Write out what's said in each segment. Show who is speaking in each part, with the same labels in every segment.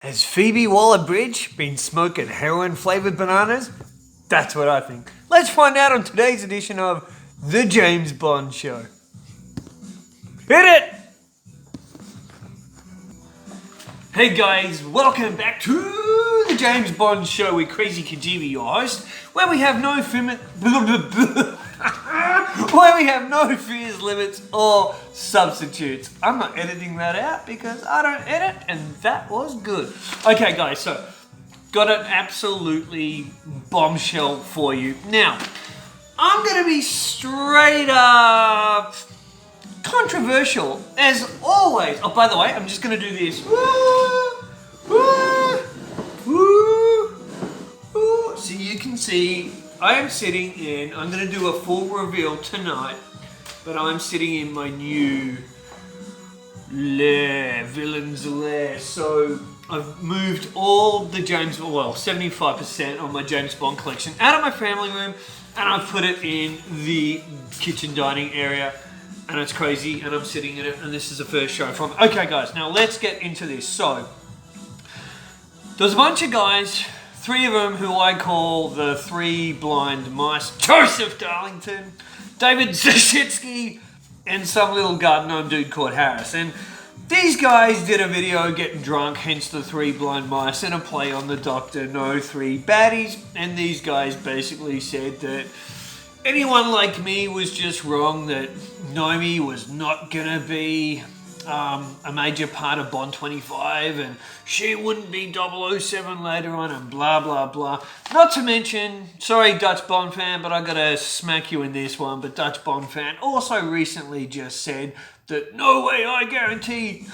Speaker 1: Has Phoebe Waller Bridge been smoking heroin-flavored bananas? That's what I think. Let's find out on today's edition of The James Bond Show. Hit it! Hey guys, welcome back to The James Bond Show with Krazy Kajeevie, your host, where we have no fears, limits, or substitutes. I'm not editing that out because I don't edit, and that was good. Okay guys, so got an absolutely bombshell for you. Now, I'm gonna be straight up controversial as always. Oh, by the way, I'm just gonna do this. Woo, woo, woo, woo. So you can see I am sitting in, I'm going to do a full reveal tonight, but I'm sitting in my new lair, villain's lair. So I've moved all the 75% of my James Bond collection out of my family room, and I've put it in the kitchen dining area, and it's crazy, and I'm sitting in it, and this is the first show from. Okay guys, now let's get into this. So, there's a bunch of guys, three of them who I call the three blind mice: Joseph Darlington, David Zashitsky, and some little garden gnome dude called Harris. And these guys did a video getting drunk, hence the three blind mice, and a play on the Doctor No Three Baddies. And these guys basically said that anyone like me was just wrong, that Nomi was not gonna be a major part of Bond 25, and she wouldn't be 007 later on, and blah blah blah. Not to mention, sorry Dutch Bond fan, but I gotta smack you in this one, but Dutch Bond fan also recently just said that no way, I guarantee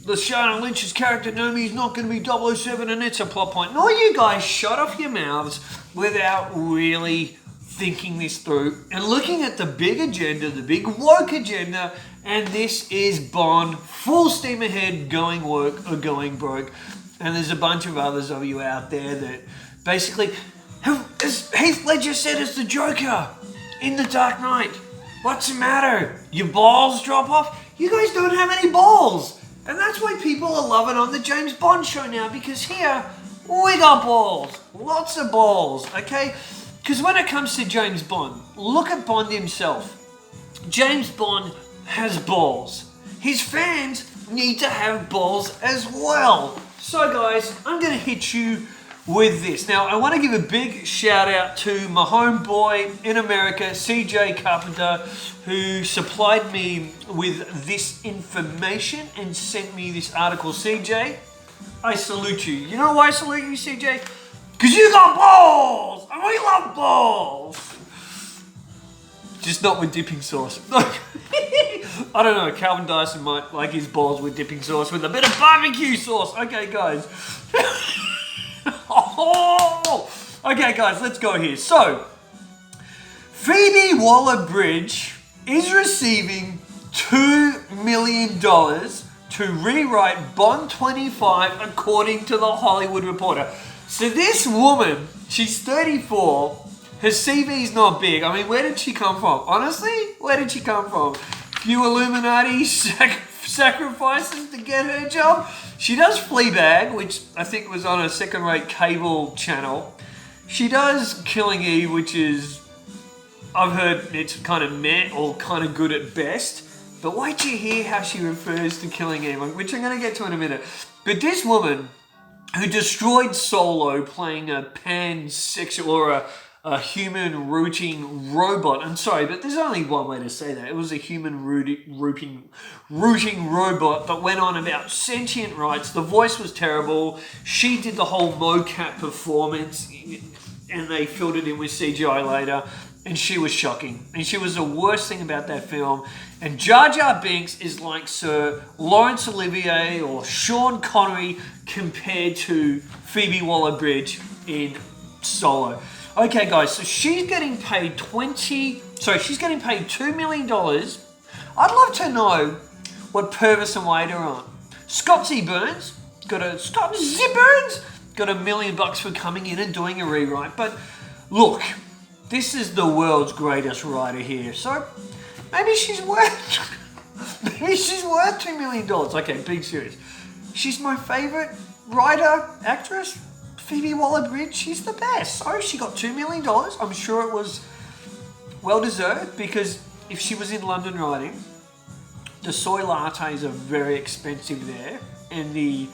Speaker 1: Lashana Lynch's character Nomi is not going to be 007 and it's a plot point. No, you guys shut off your mouths without really thinking this through and looking at the big agenda, the big woke agenda, and this is Bond, full steam ahead, going woke or going broke. And there's a bunch of others of you out there that basically, as Heath Ledger said as the Joker in The Dark Knight, what's the matter? Your balls drop off? You guys don't have any balls. And that's why people are loving on the James Bond show now, because here, we got balls. Lots of balls, okay? Because when it comes to James Bond, look at Bond himself. James Bond has balls. His fans need to have balls as well. So guys, I'm going to hit you with this. Now, I want to give a big shout out to my homeboy in America, CJ Carpenter, who supplied me with this information and sent me this article. CJ, I salute you. You know why I salute you, CJ? Because you got balls! And we love balls! Just not with dipping sauce. I don't know, Calvin Dyson might like his balls with dipping sauce with a bit of barbecue sauce. Okay, guys. Okay, guys, let's go here. So, Phoebe Waller Bridge is receiving $2 million to rewrite Bond 25, according to the Hollywood Reporter. So this woman, she's 34, her CV's not big. I mean, where did she come from? Honestly, where did she come from? Few Illuminati sacrifices to get her job? She does Fleabag, which I think was on a second-rate cable channel. She does Killing Eve, which is, I've heard it's kind of meh or kind of good at best. But wait till you hear how she refers to Killing Eve, which I'm going to get to in a minute. But this woman, who destroyed Solo playing a pansexual or a human rooting robot. I'm sorry, but there's only one way to say that. It was a human rooting robot that went on about sentient rights. The voice was terrible. She did the whole mocap performance, and they filled it in with CGI later, and she was shocking. And she was the worst thing about that film. And Jar Jar Binks is like Sir Laurence Olivier or Sean Connery compared to Phoebe Waller Bridge in Solo. Okay guys, so she's getting paid $2 million. I'd love to know what Purvis and Wade are on. Scotty Burns got $1 million for coming in and doing a rewrite. But look, this is the world's greatest writer here, so maybe she's worth $2 million. Okay, being serious. She's my favorite writer, actress, Phoebe Waller Bridge, she's the best. So she got $2 million. I'm sure it was well deserved, because if she was in London writing, the soy lattes are very expensive there, and the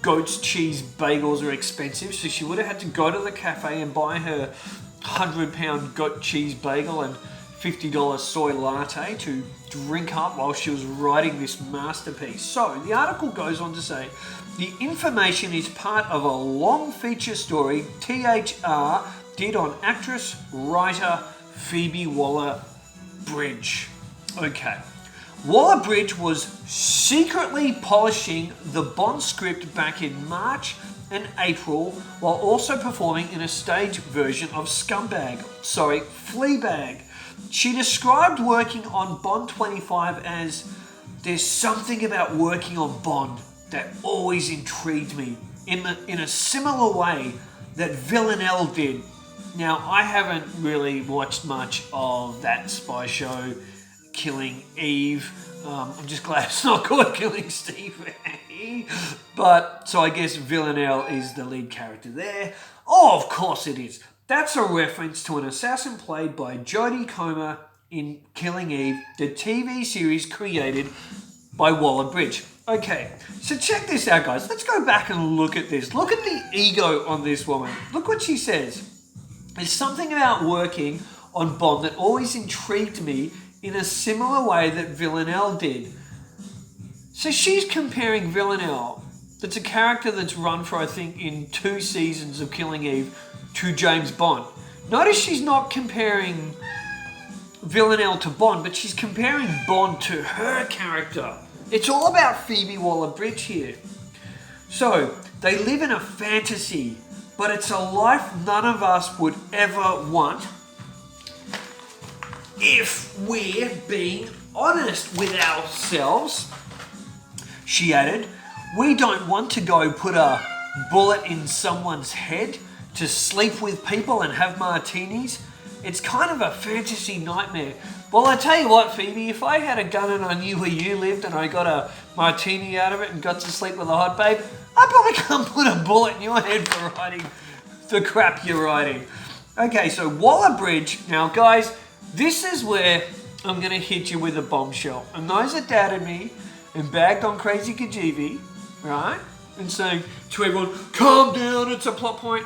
Speaker 1: goat's cheese bagels are expensive, so she would have had to go to the cafe and buy her £100 goat cheese bagel and $50 soy latte to drink up while she was writing this masterpiece. So the article goes on to say, the information is part of a long feature story THR did on actress, writer Phoebe Waller Bridge. Okay. Waller Bridge was secretly polishing the Bond script back in March and April, while also performing in a stage version of Fleabag. She described working on Bond 25 as, there's something about working on Bond that always intrigued me, in a similar way that Villanelle did. Now, I haven't really watched much of that spy show, Killing Eve. I'm just glad it's not called Killing Steve. But, so I guess Villanelle is the lead character there. Oh, of course it is. That's a reference to an assassin played by Jodie Comer in Killing Eve, the TV series created by Waller Bridge. Okay, so check this out, guys. Let's go back and look at this. Look at the ego on this woman. Look what she says. There's something about working on Bond that always intrigued me in a similar way that Villanelle did. So she's comparing Villanelle, that's a character that's run for, I think, in 2 seasons of Killing Eve, to James Bond. Notice she's not comparing Villanelle to Bond, but she's comparing Bond to her character. It's all about Phoebe Waller Bridge here. So, they live in a fantasy, but it's a life none of us would ever want if we're being honest with ourselves. She added, we don't want to go put a bullet in someone's head to sleep with people and have martinis. It's kind of a fantasy nightmare. Well, I tell you what, Phoebe, if I had a gun and I knew where you lived and I got a martini out of it and got to sleep with a hot babe, I'd probably come put a bullet in your head for writing the crap you're writing. Okay, so Waller Bridge. Now, guys, this is where I'm going to hit you with a bombshell. And those that doubted me and bagged on Krazy Kajeevie, right, and saying to everyone, calm down, it's a plot point.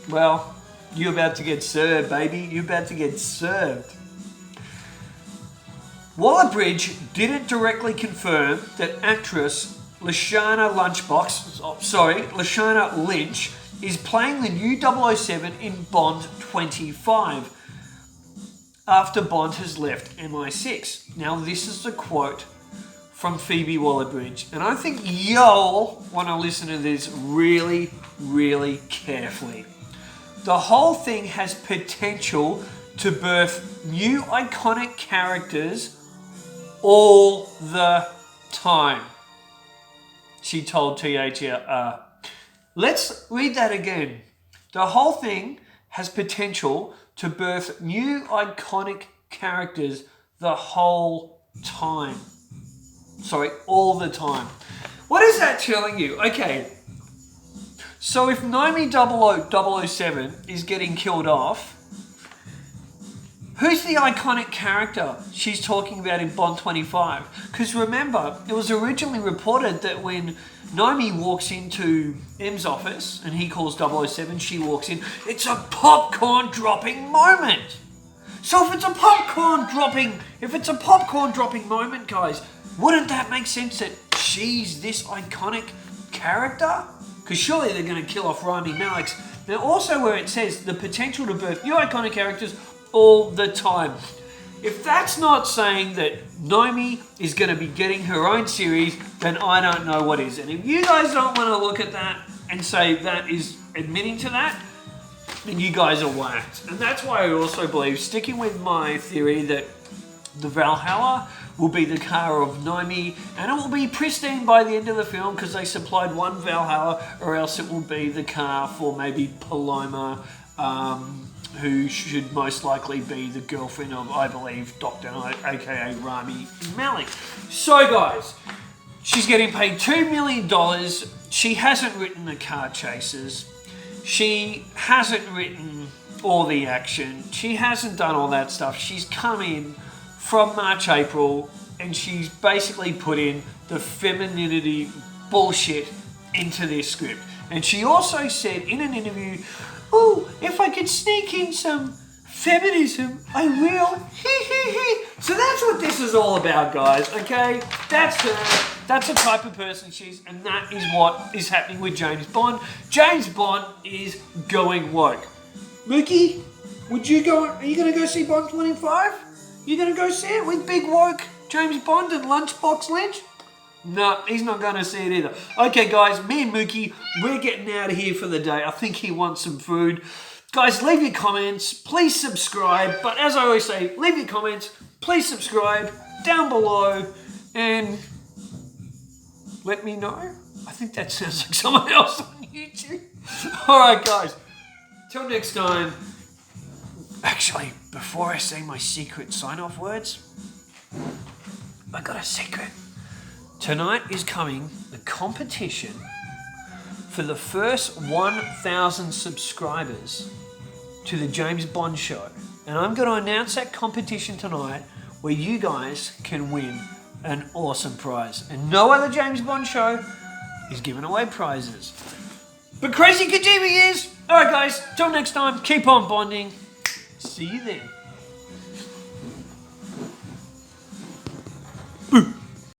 Speaker 1: Well, you're about to get served, baby. You're about to get served. Waller Bridge didn't directly confirm that actress Lashana Lynch is playing the new 007 in Bond 25 after Bond has left MI6. Now, this is a quote from Phoebe Waller Bridge, and I think y'all want to listen to this really, really carefully. The whole thing has potential to birth new iconic characters all the time, she told THR. Let's read that again. The whole thing has potential to birth new iconic characters the whole time. Sorry, all the time. What is that telling you? Okay, so if Naomi 007 is getting killed off, who's the iconic character she's talking about in Bond 25? Because remember, it was originally reported that when Naomi walks into M's office and he calls 007, she walks in, it's a popcorn dropping moment. So if it's a popcorn dropping moment, guys, wouldn't that make sense that she's this iconic character? Because surely they're going to kill off Rami Malek's. Now also where it says the potential to birth new iconic characters all the time. If that's not saying that Naomi is going to be getting her own series, then I don't know what is. And if you guys don't want to look at that and say that is admitting to that, then you guys are whacked. And that's why I also believe, sticking with my theory, that the Valhalla will be the car of Naomi, and it will be pristine by the end of the film because they supplied one Valhalla, or else it will be the car for maybe Paloma, who should most likely be the girlfriend of, I believe, Dr. Knight, aka Rami Malek. So guys, She's getting paid $2 million. She hasn't written the Car Chasers. She hasn't written all the action. She hasn't done all that stuff. She's come in from March, April, and she's basically put in the femininity bullshit into this script. And she also said in an interview, "Oh, if I could sneak in some feminism, I will." So that's what this is all about, guys, okay? That's her. That's the type of person she is, and that is what is happening with James Bond. James Bond is going woke. Mookie, are you going to go see Bond 25? You going to go see it with big woke James Bond and Lunchbox Lynch? No, he's not going to see it either. Okay, guys, me and Mookie, we're getting out of here for the day. I think he wants some food. Guys, leave your comments. Please subscribe. But as I always say, leave your comments. Please subscribe down below and let me know. I think that sounds like someone else on YouTube. All right, guys. Till next time. Actually, before I say my secret sign-off words, I got a secret. Tonight is coming the competition for the first 1,000 subscribers to the James Bond show. And I'm going to announce that competition tonight where you guys can win an awesome prize. And no other James Bond show is giving away prizes. But Krazy Kajeevie is. All right, guys. Till next time, keep on bonding. See you then. Boom.